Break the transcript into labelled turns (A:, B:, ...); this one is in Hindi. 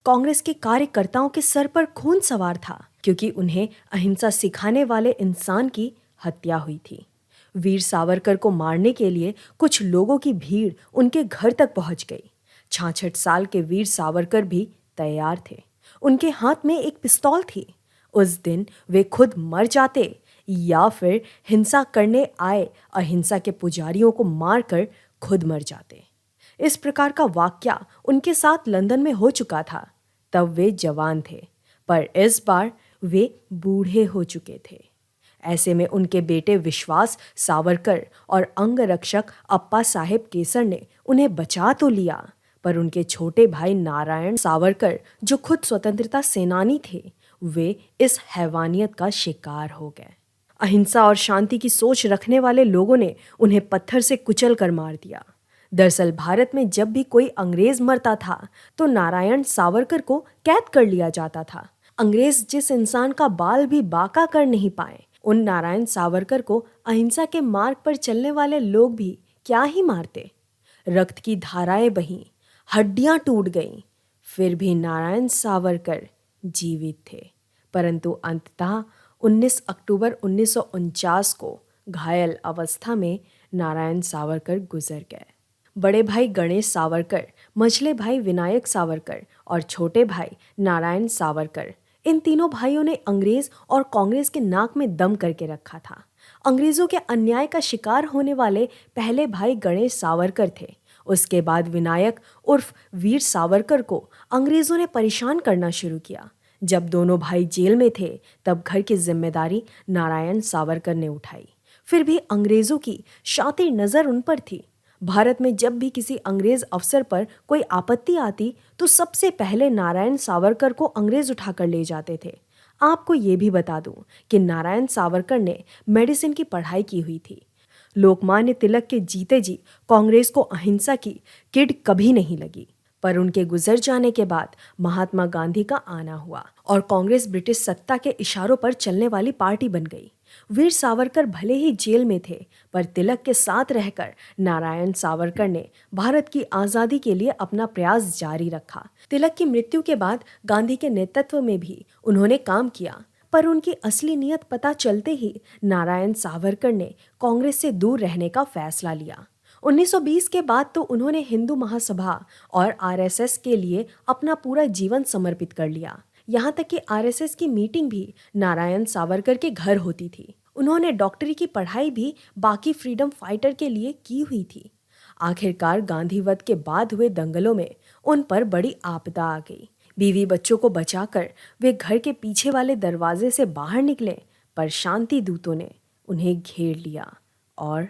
A: कांग्रेस के कार्यकर्ताओं के सर पर खून सवार था, क्योंकि उन्हें अहिंसा सिखाने वाले इंसान की हत्या हुई थी। वीर सावरकर को मारने के लिए कुछ लोगों की भीड़ उनके घर तक पहुंच गई। 66 साल के वीर सावरकर भी तैयार थे। उनके हाथ में एक पिस्तौल थी। उस दिन वे खुद मर जाते या फिर हिंसा करने आए अहिंसा के पुजारियों को मारकर खुद मर जाते। इस प्रकार का वाकया उनके साथ लंदन में हो चुका था। तब वे जवान थे, पर इस बार वे बूढ़े हो चुके थे। ऐसे में उनके बेटे विश्वास सावरकर और अंगरक्षक अप्पा साहेब केसर ने उन्हें बचा तो लिया, पर उनके छोटे भाई नारायण सावरकर, जो खुद स्वतंत्रता सेनानी थे, वे इस हैवानियत का शिकार हो गए। अहिंसा और शांति की सोच रखने वाले लोगों ने उन्हें पत्थर से कुचल कर मार दिया। दरअसल भारत में जब भी कोई अंग्रेज मरता था तो नारायण सावरकर को कैद कर लिया जाता था। अंग्रेज जिस इंसान का बाल भी बांका कर नहीं पाए, उन नारायण सावरकर को अहिंसा के मार्ग पर चलने वाले लोग भी क्या ही मारते। रक्त की धाराएं बहीं, हड्डियां टूट गईं, फिर भी नारायण सावरकर जीवित थे। परंतु अंततः 19 अक्टूबर 1949 को घायल अवस्था में नारायण सावरकर गुजर गए। बड़े भाई गणेश सावरकर, मझले भाई विनायक सावरकर और छोटे भाई नारायण सावरकर, इन तीनों भाइयों ने अंग्रेज और कांग्रेस के नाक में दम करके रखा था। अंग्रेजों के अन्याय का शिकार होने वाले पहले भाई गणेश सावरकर थे। उसके बाद विनायक उर्फ वीर सावरकर को अंग्रेजों ने परेशान करना शुरू किया। जब दोनों भाई जेल में थे तब घर की जिम्मेदारी नारायण सावरकर ने उठाई। फिर भी अंग्रेजों की शातिर नज़र उन पर थी। भारत में जब भी किसी अंग्रेज अफसर पर कोई आपत्ति आती तो सबसे पहले नारायण सावरकर को अंग्रेज उठाकर ले जाते थे। आपको ये भी बता दूं कि नारायण सावरकर ने मेडिसिन की पढ़ाई की हुई थी। लोकमान्य तिलक के जीते जी कांग्रेस को अहिंसा की किड कभी नहीं लगी, पर उनके गुजर जाने के बाद महात्मा गांधी का आना हुआ और कांग्रेस ब्रिटिश सत्ता के इशारों पर चलने वाली पार्टी बन गई। वीर सावरकर भले ही जेल में थे, पर तिलक के साथ रहकर नारायण सावरकर ने भारत की आज़ादी के लिए अपना प्रयास जारी रखा। तिलक की मृत्यु के बाद गांधी के नेतृत्व में भी उन्होंने काम किया, पर उनकी असली नीयत पता चलते ही नारायण सावरकर ने कांग्रेस से दूर रहने का फैसला लिया। 1920 के बाद तो उन्होंने हिंदू महासभा और आरएसएस के लिए अपना पूरा जीवन समर्पित कर लिया। यहाँ तक कि आरएसएस की मीटिंग भी नारायण सावरकर के घर होती थी। उन्होंने डॉक्टरी की पढ़ाई भी बाकी फ्रीडम फाइटर के लिए की हुई थी। आखिरकार गांधीवध के बाद हुए दंगलों में उन पर बड़ी आपदा आ गई। बीवी बच्चों को बचाकर वे घर के पीछे वाले दरवाजे से बाहर निकले, पर शांति दूतों ने उन्हें घेर लिया और